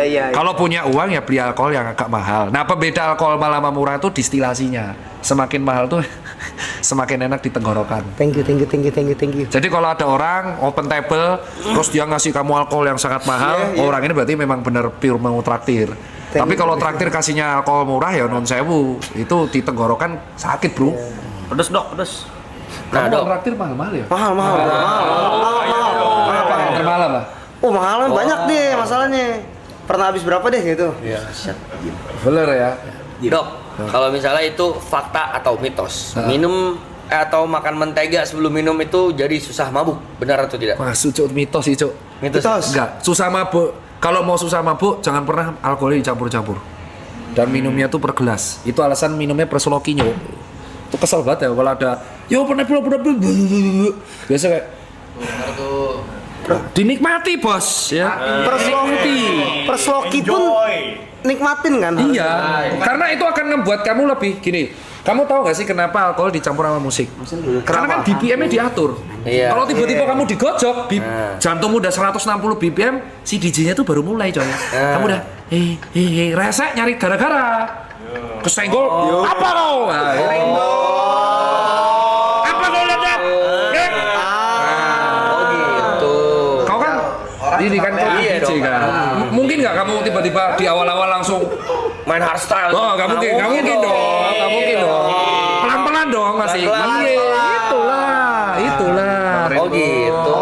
Iya. Kalau punya uang ya beli alkohol yang agak mahal. Nah, pembeda alkohol mahal sama murah itu distilasinya. Semakin mahal tuh semakin enak di tenggorokan. Thank you. Jadi kalau ada orang open table terus dia ngasih kamu alkohol yang sangat mahal, orang ini berarti memang benar pure mau traktir. Tapi kalau traktir kasihnya alkohol murah ya non sewu, itu di tenggorokan sakit, Bro. Pedes dok, pedes. Nah, kalau traktir mahal ya? Mahal. Termahal apa? Oh, mahalan banyak deh masalahnya. Pernah habis berapa deh gitu? Iya. Bener ya. Dok, kalau misalnya itu fakta atau mitos, minum atau makan mentega sebelum minum itu jadi susah mabuk, benar atau tidak? Wah, Cuk, mitos sih, Cuk. Mitos. Enggak, susah mabuk. Kalau mau susah mabuk, jangan pernah alkoholnya dicampur-campur. Dan minumnya tuh per gelas. Itu alasan minumnya per slokinya. Itu kesel banget ya kalau ada, yo pernah biasa kayak dinikmati bos ya. Persloki pun nikmatin kan? Iya, karena itu akan membuat kamu lebih gini. Kamu tahu gak sih kenapa alkohol dicampur sama musik? Karena kan BPM-nya diatur. Iya. Kalau tiba-tiba kamu digojok, jantungmu udah 160 BPM, si DJ-nya tuh baru mulai coy. Kamu udah resek nyari gara-gara. Kesenggol. Apa kau? Apa kau lihat? Oh gitu. Kau kan ini kan kau Iya DJ dong. kan. Mungkin nggak kamu tiba-tiba di awal-awal langsung Main hardstyle. oh, nggak mungkin dong. Nggak mungkin dong. Pelan-pelan dong masih. Pelan-pelan. Iya, itulah. Oh gitu.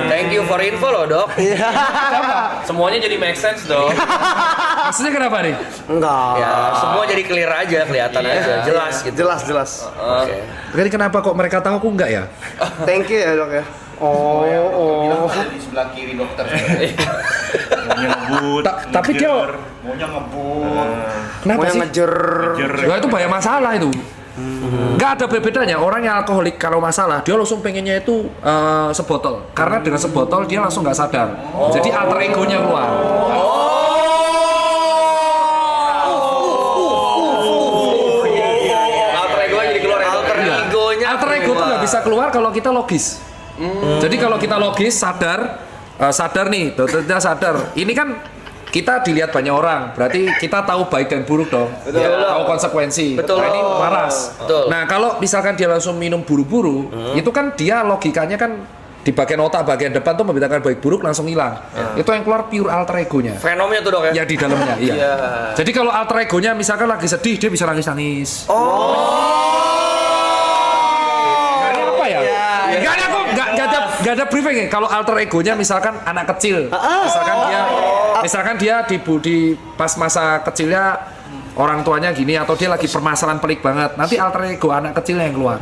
Thank you for info loh dok. Semuanya jadi make sense dok. Maksudnya kenapa nih? Enggak. Ya semua jadi clear aja, kelihatan aja, jelas gitu. Jelas. Oke. Jadi kenapa kok mereka tahu aku enggak ya? Thank you ya dok ya. Oh. Di sebelah kiri dokter. Maunya ngebut. Tapi dia maunya ngebut. kenapa Mau sih? ngejer. Ya itu banyak masalah itu. Nggak ada bedanya. Orang yang alkoholik kalau masalah dia langsung pengennya itu sebotol. Karena dengan sebotol dia langsung nggak sadar. Jadi alter egonya keluar. Alter ego jadi keluar ya dokter. Egonya. Alter ego tuh nggak bisa keluar kalau kita logis. Jadi kalau kita logis sadar nih, kita sadar. Ini kan kita dilihat banyak orang, berarti kita tahu baik dan buruk dong. Tahu konsekuensi. Betul. Nah, ini waras. Betul. Nah, kalau misalkan dia langsung minum buru-buru, itu kan dia logikanya kan di bagian otak bagian depan tuh membedakan baik buruk langsung hilang. Itu yang keluar pure alter egonya. Fenomnya tuh dok ya. Ya di dalamnya, iya. Jadi kalau alter egonya misalkan lagi sedih, dia bisa nangis-nangis. Apa ya? Gak ada briefing ya. Kalau alter egonya misalkan anak kecil, misalkan dia di pas masa kecilnya orang tuanya gini atau dia lagi permasalahan pelik banget, nanti alter ego anak kecilnya yang keluar.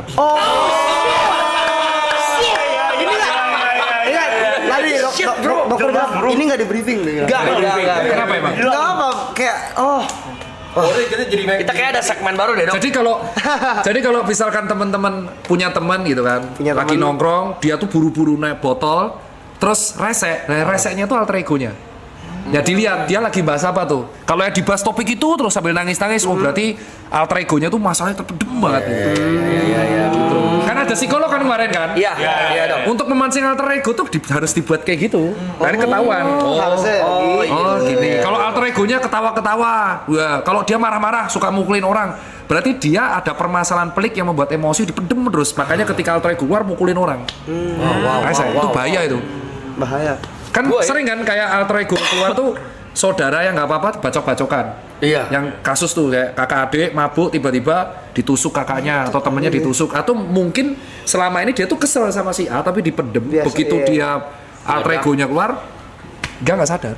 Tadi dokter bilang ini nggak di briefing nih. Enggak. Kenapa emang? Nggak apa kayak Kita kayak ada segmen baru deh dok. Jadi kalau misalkan teman-teman punya teman gitu kan, Punya lagi teman. nongkrong, dia tuh buru-buru naik botol, terus resek. Nah, reseknya tuh alter egonya. Ya dilihat dia lagi bahas apa tuh. Kalau yang dibahas topik itu terus sambil nangis-nangis, oh berarti alter egonya tuh masalahnya terpendam banget. Gitu. Kan ada psikolog kan kemarin kan? Iya dok. Untuk memancing alter ego tuh harus dibuat kayak gitu. Nah, ini ketahuan. harusnya Oh gini. Kalau alter egonya ketawa-ketawa, wah, kalau dia marah-marah suka mukulin orang, berarti dia ada permasalahan pelik yang membuat emosi dipendem terus. Makanya ketika alter ego keluar mukulin orang. Itu bahaya itu. bahaya. Kan sering kan kayak alter ego keluar tuh saudara yang nggak apa-apa bacok-bacokan. Iya. Yang kasus tuh kayak kakak adik mabuk tiba-tiba ditusuk kakaknya atau temennya ditusuk atau mungkin selama ini dia tuh kesel sama si A tapi dipendem. Begitu dia alter egonya keluar dia nggak sadar.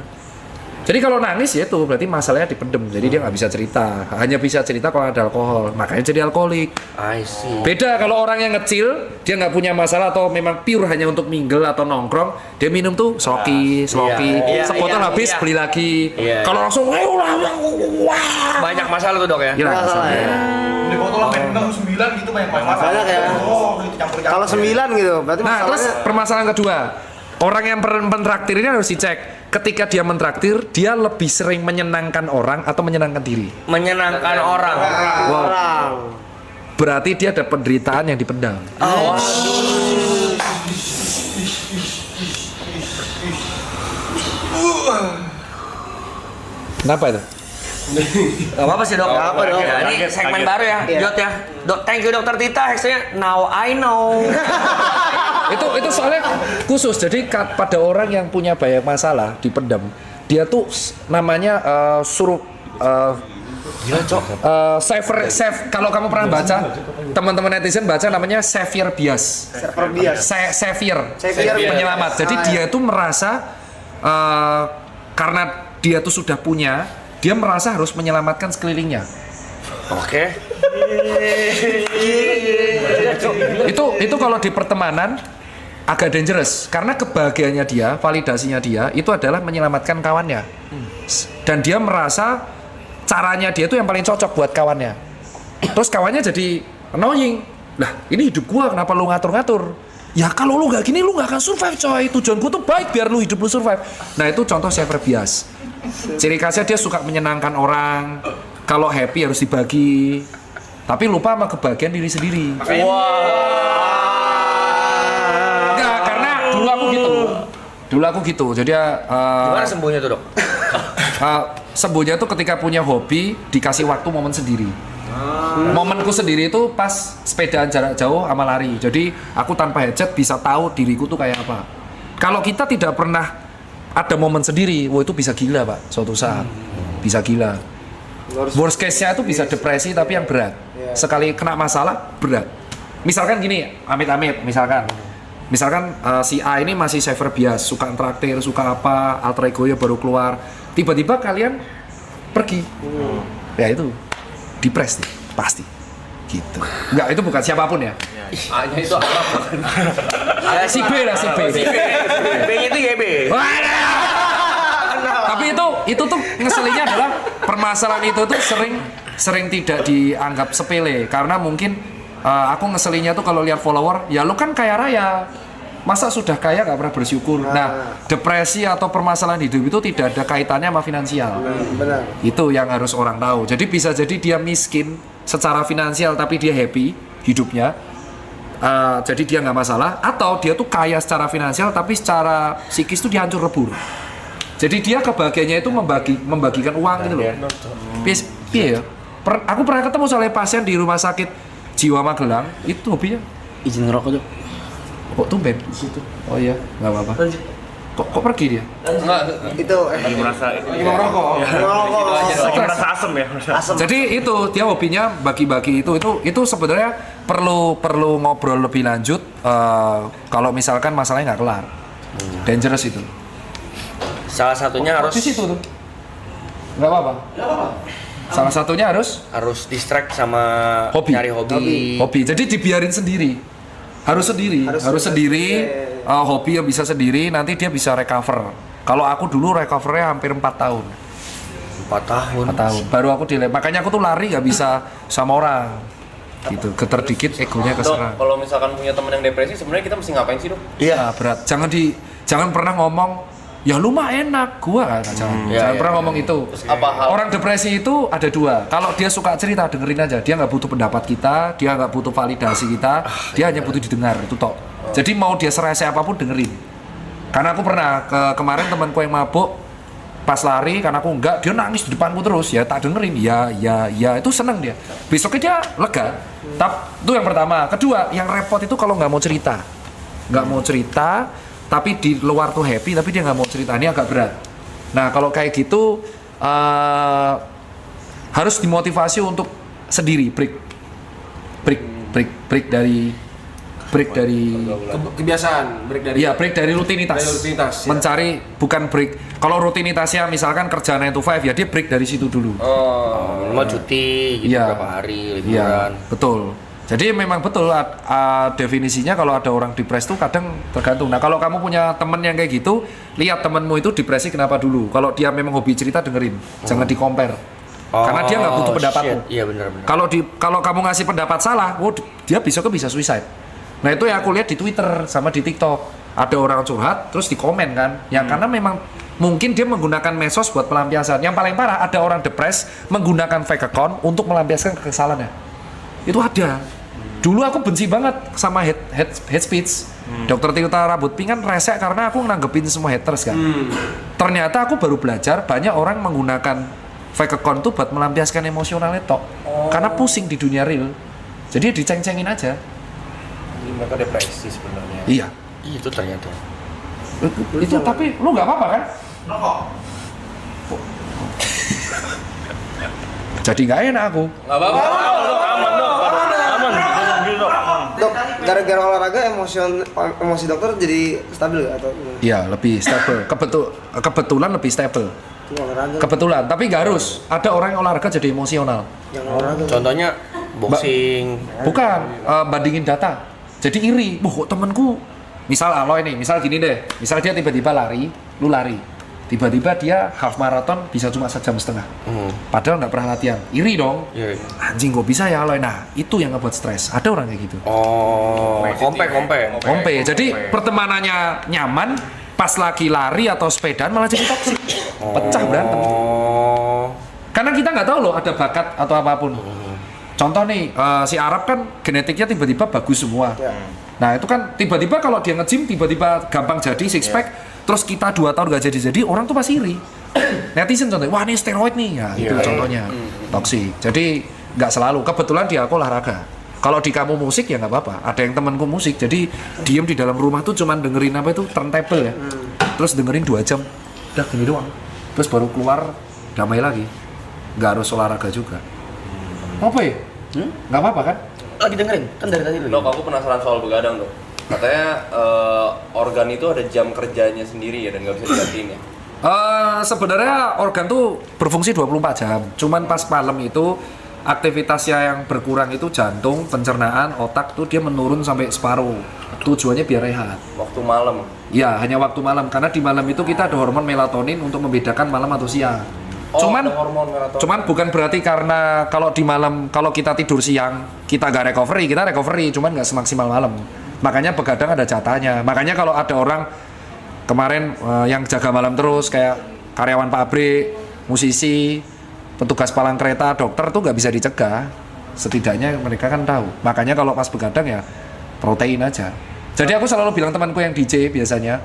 Jadi kalau nangis ya itu berarti masalahnya dipendem. Jadi dia nggak bisa cerita. Hanya bisa cerita kalau ada alkohol. Makanya jadi alkoholik. I see. Beda kalau orang yang ngecil, dia nggak punya masalah atau memang pure hanya untuk mingle atau nongkrong, dia minum tuh sloki, sebotol habis beli lagi. Iya. Kalau langsung wah. Banyak masalah tuh dok ya. Gila, Di botol sampai 6 9 gitu banyak masalah. Banyak ya. Oh, itu campur-campur. Kalau 9 gitu, berarti Nah, terus masalahnya permasalahan kedua, orang yang mentraktir ini harus dicek. Ketika dia mentraktir, dia lebih sering menyenangkan orang atau menyenangkan diri. Menyenangkan orang. orang. Berarti dia ada penderitaan yang dipendam. Kenapa itu? Gak apa-apa sih dok. Gak apa, Dok. Ya, ini Kaget, segmen kaget. baru ya, Iya. Jot ya. Thank you dokter Tita. Hashtagnya Now I Know. Itu soalnya khusus. Jadi pada orang yang punya banyak masalah dipendam, dia tuh namanya suruh Gila cok. kalau kamu pernah baca, teman-teman netizen baca namanya Savior Bias. Server bias. Savior Savior. penyelamat. Jadi Ah, dia itu merasa karena dia tuh sudah punya, dia merasa harus menyelamatkan sekelilingnya. Oke. Itu kalau di pertemanan agak dangerous karena kebahagiaannya dia, validasinya dia itu adalah menyelamatkan kawannya. Dan dia merasa caranya dia itu yang paling cocok buat kawannya. Terus kawannya jadi annoying. Lah, ini hidup gua, kenapa lu ngatur-ngatur? Ya kalau lu nggak gini lu nggak akan survive coy. Tujuanku tuh baik biar lu hidup lu survive. Nah, itu contoh Savior Bias. Ciri khasnya dia suka menyenangkan orang. Kalau happy harus dibagi. Tapi lupa sama kebahagiaan diri sendiri. Enggak, karena dulu aku gitu. Jadi Gimana sembuhnya tuh dok? sembuhnya tuh ketika punya hobi dikasih waktu momen sendiri. Momenku sendiri itu pas sepedaan jarak jauh sama lari. Jadi aku tanpa headset bisa tahu diriku tuh kayak apa. Kalau kita tidak pernah ada momen sendiri, wah itu bisa gila pak. Suatu saat bisa gila. Worst case-nya itu bisa depresi tapi yang berat. Sekali kena masalah berat. Misalkan gini, amit-amit misalkan si A ini masih Savior Bias, suka traktir, suka apa, alter ego-nya baru keluar. Tiba-tiba kalian pergi. Ya itu depres nih, pasti. Gitu. Enggak, itu bukan siapapun ya. A-nya itu apa? Si B lah, si B. B-nya itu YB. Waduh. Tapi itu tuh ngeselinnya adalah permasalahan itu tuh sering tidak dianggap sepele karena mungkin aku ngeselinnya tuh kalau lihat follower, ya lu kan kaya raya. Masa sudah kaya gak pernah bersyukur. Nah, depresi atau permasalahan hidup itu tidak ada kaitannya sama finansial. Benar. Itu yang harus orang tahu. Jadi bisa jadi dia miskin secara finansial tapi dia happy hidupnya. Jadi dia nggak masalah. Atau dia tuh kaya secara finansial tapi secara psikis tuh dia hancur lebur. Jadi dia kebahagiaannya itu membagikan uang gitu loh. Piye ya? Aku pernah ketemu soalnya pasien di rumah sakit Jiwa Magelang, itu hobinya Izin ngerokok tuh. kok tumben di situ. Oh iya, nggak apa-apa. Kok pergi dia? Enggak. Itu Lagi merasa mau rokok. lagi merasa asem ya. Asam. Jadi itu dia hobinya bagi-bagi itu sebenarnya perlu ngobrol lebih lanjut kalau misalkan masalahnya nggak kelar. Dangerous itu. Salah satunya harus Di situ tuh. Nggak apa-apa. Salah satunya harus distract sama Hobi. nyari hobi. hobi. Jadi dibiarin sendiri. Harus sendiri. Hobi yang bisa sendiri, nanti dia bisa recover. Kalau aku dulu recovernya hampir 4 tahun. 4 tahun. 4 tahun. Baru aku makanya aku tuh lari nggak bisa sama orang. Gitu. Getar dikit egonya Dok, keserang. kalau misalkan punya teman yang depresi, sebenarnya kita mesti ngapain sih dok? Iya, berat. Jangan pernah ngomong, ya lu mah enak, gua kan. Jangan pernah ngomong itu. Apa hal? Orang depresi itu ada dua. Kalau dia suka cerita, dengerin aja. Dia nggak butuh pendapat kita, dia nggak butuh validasi kita, dia hanya butuh didengar, itu tok. Jadi mau dia serese apapun dengerin. Karena aku pernah kemarin temanku yang mabuk pas lari, karena aku enggak, dia nangis di depanku terus. Ya tak dengerin, ya itu seneng dia. Besoknya dia lega. Itu yang pertama. Kedua, yang repot itu kalau nggak mau cerita. Nggak mau cerita, tapi di luar tuh happy, tapi dia nggak mau cerita. Ini agak berat. Nah kalau kayak gitu harus dimotivasi untuk sendiri, break dari kebiasaan, break dari iya, break dari rutinitas. Dari rutinitas, ya. Mencari bukan break. Kalau rutinitasnya misalkan kerja 9 to 5 ya dia break dari situ dulu. Mau cuti gitu Iya. berapa hari liburan. Iya, betul. Jadi memang betul definisinya kalau ada orang depres tuh kadang tergantung. Nah, kalau kamu punya temen yang kayak gitu, lihat temenmu itu depresi kenapa dulu. Kalau dia memang hobi cerita dengerin, jangan di-compare. Karena dia nggak butuh pendapatmu. Shit. Iya benar-benar. Kalau kamu ngasih pendapat salah, dia besoknya bisa suicide. Nah itu yang aku lihat di Twitter sama di TikTok. Ada orang curhat, terus di komen kan. Ya karena memang mungkin dia menggunakan medsos buat pelampiasan. Yang paling parah ada orang depres menggunakan fake account untuk melampiaskan kekesalannya. Itu ada. Dulu aku benci banget sama head speech. Dokter Tirta Rambut Pink kan resek karena aku nanggepin semua haters kan. Ternyata aku baru belajar banyak orang menggunakan fake account tuh buat melampiaskan emosionalnya tok. Karena pusing di dunia real. Jadi diceng-cengin aja. Jadi mereka depresi sebenarnya. Iya. Itu ternyata. Itu tapi lu nggak apa-apa kan? Jadi nggak enak aku. Nggak apa-apa. Dok, gara-gara olahraga emosi dokter jadi stabil gak atau gimana? Iya, lebih stable. Kebetulan lebih stable. Itu olahraga Kebetulan, tapi nggak harus. Ada orang yang olahraga jadi emosional. yang olahraga. Contohnya boxing. Bukan, bandingin data. Jadi iri. Kok temenku, misal Aloy nih, misal gini deh. Misal dia tiba-tiba lari, lu lari. Tiba-tiba dia half marathon bisa cuma 1,5 jam. Padahal nggak pernah latihan. Iri dong. Iya. Anjing kok bisa ya Aloy. Nah, itu yang ngebuat stres. Ada orang kayak gitu. Oh, kompe. Jadi pertemanannya nyaman, pas lagi lari atau sepedaan malah jadi toksik. Pecah berantem. Oh. Karena kita nggak tahu loh ada bakat atau apapun. Contoh nih, si Arab kan genetiknya tiba-tiba bagus semua. Nah itu kan tiba-tiba kalau dia nge-gym tiba-tiba gampang jadi six pack. Terus kita 2 tahun nggak jadi orang tuh pasti iri. Netizen contohnya, wah ini steroid nih, ya itu contohnya toksik. Jadi nggak selalu. Kebetulan dia aku olahraga. Kalau di kamu musik ya nggak apa-apa. Ada yang temanku musik, jadi diem di dalam rumah tuh cuman dengerin apa itu turntable ya. Terus dengerin 2 jam, udah gini doang. Terus baru keluar damai lagi. Nggak harus olahraga juga. Apa ya? Nggak apa-apa kan? Lagi dengerin kan dari tadi lu. Dok, aku penasaran soal begadang dok. Katanya organ itu ada jam kerjanya sendiri ya dan nggak bisa digantiin ya? Sebenarnya organ tuh berfungsi 24 jam. Cuman pas malam itu aktivitasnya yang berkurang itu jantung, pencernaan, otak tuh dia menurun sampai separuh. Tujuannya biar rehat. Waktu malam. Ya, hanya waktu malam karena di malam itu kita ada hormon melatonin untuk membedakan malam atau siang. Ada hormon melatonin. Cuman bukan berarti karena kalau di malam kalau kita tidur siang kita nggak recovery, kita recovery, cuman nggak semaksimal malam. Makanya begadang ada jatahnya. Makanya kalau ada orang kemarin yang jaga malam terus kayak karyawan pabrik, musisi, petugas palang kereta, dokter tuh nggak bisa dicegah. Setidaknya mereka kan tahu. Makanya kalau pas begadang ya protein aja. Jadi aku selalu bilang temanku yang DJ biasanya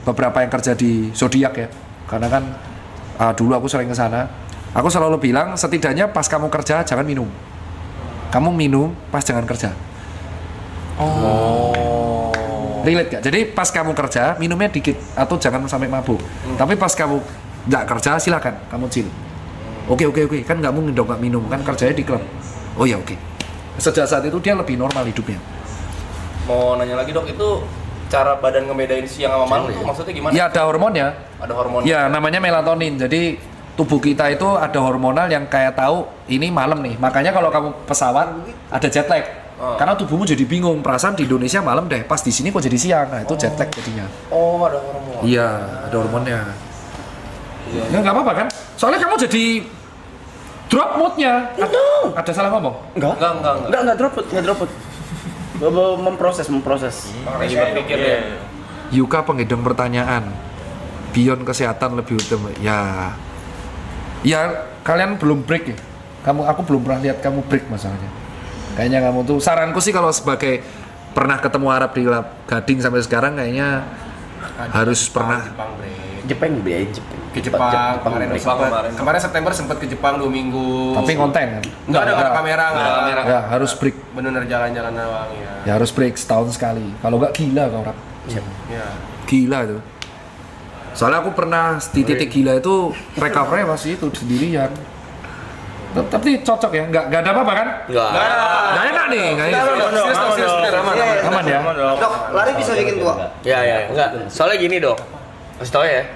beberapa yang kerja di Zodiac ya. Karena kan dulu aku sering ke sana. Aku selalu bilang setidaknya pas kamu kerja jangan minum. Kamu minum pas jangan kerja. Relate gak? Jadi pas kamu kerja minumnya dikit atau jangan sampai mabuk. Tapi pas kamu nggak kerja silakan kamu chill. Oke kan nggak mungkin dong nggak minum kan kerjanya di klub. Oh ya oke. Sejak saat itu dia lebih normal hidupnya. Mau nanya lagi dok, itu cara badan ngebedain siang sama malam tuh maksudnya gimana? Ya ada hormonnya. Ada hormon. Ya namanya melatonin. Jadi tubuh kita itu ada hormonal yang kayak tahu ini malam nih. Makanya kalau kamu pesawat ada jet lag. Karena tubuhmu jadi bingung, perasaan di Indonesia malam deh, pas di sini kok jadi siang. Nah, itu jet lag jadinya. Oh, ada hormon. Iya, ada hormonnya. Ya nggak apa-apa kan? Soalnya kamu jadi drop moodnya. Ada salah ngomong? Enggak drop. Memproses. Lagi berpikir ya. Yuka penghidang pertanyaan. Beyond kesehatan lebih utama. Ya kalian belum break ya? Aku belum pernah lihat kamu break masalahnya. Kayaknya kamu tuh, saranku sih kalau sebagai pernah ketemu Arab di Gading sampai sekarang kayaknya harus pernah. Jepang. Ke Jepang. Kemarin September sempat ke Jepang 2 minggu. Tapi konten kan? Enggak ada kamera, enggak ada kamera. Ya harus break. Bener jalan-jalan doang ya. Ya harus break setahun sekali. Kalau nggak gila kau Arab. Ya. Gila itu. Soalnya aku pernah di titik gila itu recovery masih itu sendirian. Tapi cocok ya, nggak ada apa-apa kan? Nggak enak nih, nggak enak. Aman ya. Dok, lari bisa bikin tua. Ya, enggak. Soalnya gini, Dok. Kasih tau ya.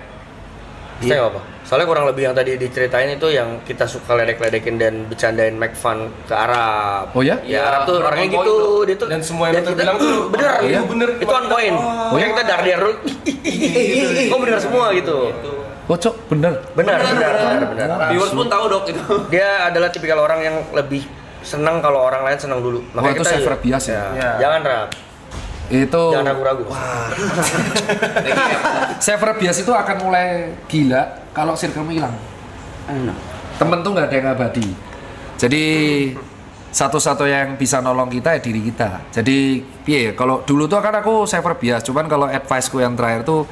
Saya apa? Soalnya kurang lebih yang tadi diceritain itu yang kita suka ledek-ledekin dan bercandain make fun ke Arab. Oh ya? Ya, Arab tuh orangnya gitu, dia tuh Dan semua yang kita kita bilang tuh bener, iya, bener. itu on point. Oh ya? Kita dar-dar dulu, kok bener semua gitu. Kocok bener. Benar. Viewers pun tahu dok itu. Dia adalah tipikal orang yang lebih senang kalau orang lain senang dulu. Wah, itu Chef Rabias ya? Jangan Rab. Itu Jangan ragu-ragu. Chef Rabias itu akan mulai gila kalau circle hilang. Temen tuh nggak ada yang abadi. Jadi satu-satunya yang bisa nolong kita ya diri kita. Jadi piye ya, kalau dulu tuh kan aku saver bias, cuman kalau advice-ku yang terakhir tuh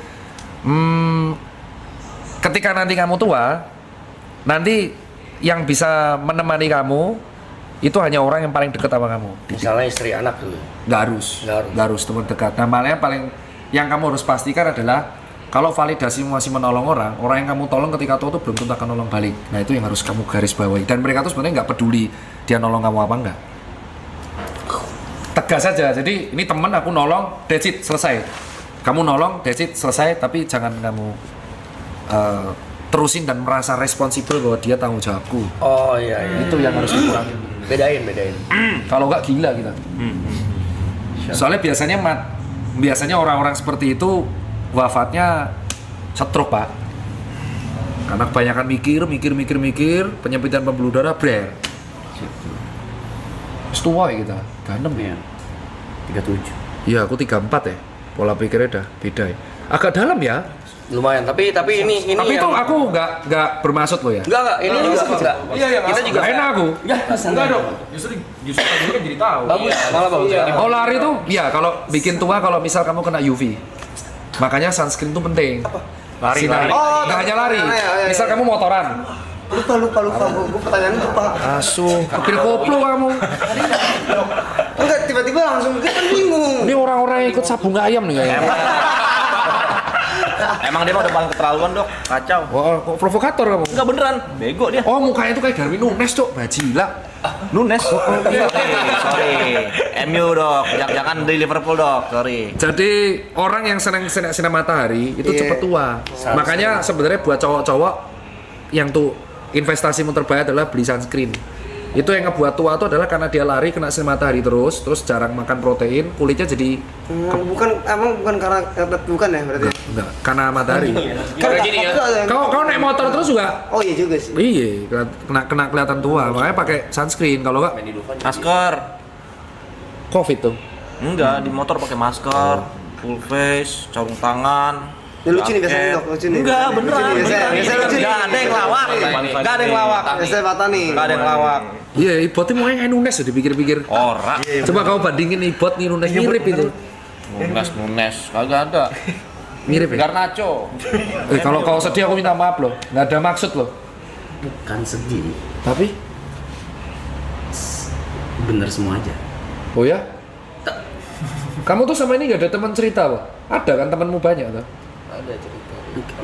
ketika nanti kamu tua, nanti yang bisa menemani kamu itu hanya orang yang paling dekat sama kamu. Misalnya istri anak tuh. Nggak harus teman dekat. Nah, malah yang kamu harus pastikan adalah kalau validasi masih menolong orang yang kamu tolong ketika tua tuh belum tentu akan nolong balik. Nah, itu yang harus kamu garis bawahi. Dan mereka tuh sebenarnya nggak peduli dia nolong kamu apa enggak. Tegas saja. Jadi ini temen aku nolong, that's it, selesai. Kamu nolong, that's it, selesai. Tapi jangan kamu terusin dan merasa responsibel bahwa dia tanggung jawabku. Oh iya. Itu yang harus dikurangin. Bedain. Kalau nggak gila kita. Soalnya biasanya orang-orang seperti itu wafatnya stroke, Pak. Karena kebanyakan mikir, penyempitan pembuluh darah, brer. Tua ya kita, ganem ya. 37. Iya, aku 34 ya. Pola pikirnya udah beda ya. Agak dalam ya. Lumayan, tapi ini Tapi itu yang- aku nggak bermaksud loh ya. Enggak, ini juga enggak. Iya, Kita juga Nggak enak aku. Enggak dong. Justru tadi kan jadi tahu. bagus, malah bagus. Oh lari tuh, ya kalau bikin tua kalau misal kamu kena UV, makanya sunscreen tuh penting. Lari. Oh, Nggak hanya lari. iya. Misal kamu motoran, Lupa. Gue pertanyaan lupa. asuh, kepil koplo kamu. Enggak, tiba-tiba langsung kita kan bingung. Ini orang-orang yang ikut sabung ayam nih kayaknya. Emang dia mah udah paling keterlaluan, Dok. Kacau. Wah, kok provokator kamu? Enggak beneran, bego dia. Oh, mukanya tuh kayak Darwin Nunes, Cok. Bajila. Nunes. Sorry. MU, Dok. Jangan di Liverpool, Dok. Sorry. Jadi orang yang senang sinar matahari itu Iya. cepet tua. Makanya sebenarnya buat cowok-cowok yang tuh investasimu terbaik adalah beli sunscreen. Itu yang ngebuat tua itu adalah karena dia lari kena sinar matahari terus jarang makan protein, kulitnya jadi Bukan karena bukan ya berarti. enggak karena matahari. Kayak gini ya. Kau naik motor terus juga Oh iya juga sih. iya kena kelihatan tua, makanya pakai sunscreen. Kalau enggak Masker. COVID tuh. Enggak, di motor pakai masker, full face, sarung tangan. Ya, lucu nih biasanya, jaket. Dok, lucu nih. Enggak, Lucu beneran. nih, biasanya lucu nih. Enggak ada yang lawak. Enggak ada yang lawak. Biasanya patah nih. Enggak ada yang lawak. Iya, ibotnya mau yang Nunes ya dipikir-pikir. Ora. Coba kau bandingin ibot nih Nunes mirip itu. Nunes, kagak ada. Mirip ya? Garnacho. Kalau kau sedih aku minta maaf loh. Nggak ada maksud loh. Bukan sedih, Tapi bener semua aja. oh ya? Kamu tuh sama ini nggak ada teman cerita loh? Ada kan temanmu banyak tuh?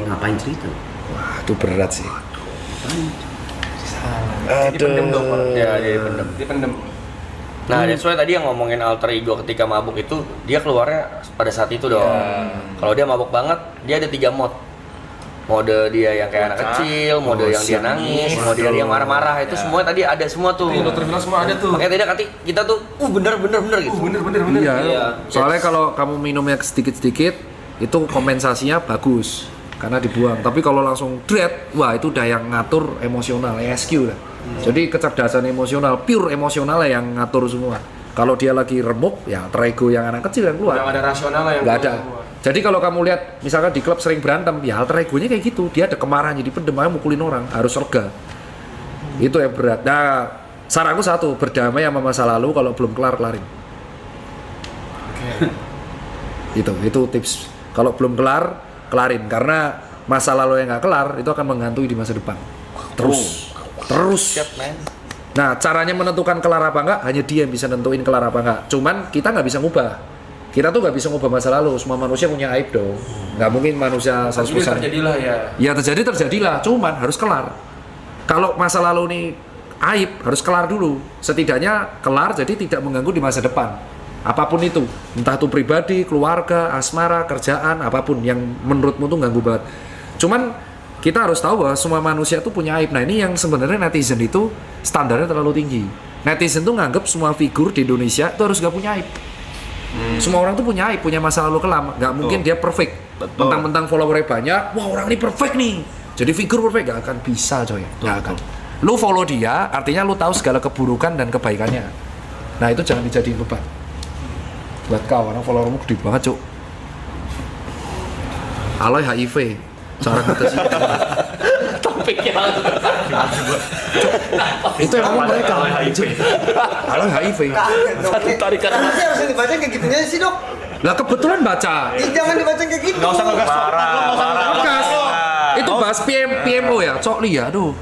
Ngapain cerita? Wah, itu berat sih. Ya, jadi pendem. Nah, that's why tadi yang ngomongin alter ego ketika mabuk itu dia keluarnya pada saat itu dong. Kalau dia mabuk banget, dia ada 3 mode. Mode dia yang kayak anak kecil, mode yang dia nangis, mode yang marah-marah itu semua tadi ada semua tuh. Dokter bilang semua ada tuh. Makanya tidak nanti kita tuh bener gitu. Bener. Iya. Iya. Soalnya kalau kamu minumnya sedikit-sedikit itu kompensasinya bagus karena dibuang. Tapi kalau langsung dread, wah itu udah yang ngatur emosional, ESQ lah. Jadi kecerdasan emosional, pure emosional yang ngatur semua. Kalau dia lagi remuk, ya terego yang anak kecil yang keluar. Yang ada rasional lah yang Nggak ada. keluar. Jadi kalau kamu lihat misalkan di klub sering berantem, ya alter egonya kayak gitu. Dia ada kemarahan jadi pendem, makanya mukulin orang, harus lega. Itu yang berat. Nah, saranku satu, berdamai sama masa lalu, kalau belum kelarin. Itu tips. Kalau belum kelarin karena masa lalu yang nggak kelar itu akan menghantui di masa depan. Terus. Nah, caranya menentukan kelar apa enggak hanya dia yang bisa nentuin kelar apa enggak. Cuman kita nggak bisa ngubah. Kita tuh nggak bisa ngubah masa lalu. Semua manusia punya aib dong. Nggak mungkin manusia 100%. Terjadilah ya. Ya terjadilah. Cuman harus kelar. Kalau masa lalu ini aib harus kelar dulu. Setidaknya kelar jadi tidak mengganggu di masa depan. Apapun itu, entah itu pribadi, keluarga, asmara, kerjaan, apapun yang menurutmu tuh ganggu banget. Cuman kita harus tahu bahwa semua manusia tuh punya aib. Nah ini yang sebenarnya netizen itu standarnya terlalu tinggi. Netizen tuh nganggep semua figur di Indonesia itu harus gak punya aib. Semua orang tuh punya aib, punya masa lalu kelam. Gak mungkin dia perfect. Mentang-mentang followernya banyak, wah orang ini perfect nih. Jadi figur perfect gak akan bisa coy. Gak akan. Lu follow dia, artinya lu tahu segala keburukan dan kebaikannya. Nah itu jangan dijadiin beban. Buat kau, orang followermu gede banget cuk. Alay HIV. Cara kata sih. Tapi topiknya langsung Itu yang ngomong mereka. Halo HIV. satu tarikan. Kenapa sih harus dibaca kayak gitunya sih dok? Lah kebetulan baca. Jangan dibaca kayak gitu. Nggak usah ngegas. Bekas. Itu bahas PMO ya, Cok Lia, aduh.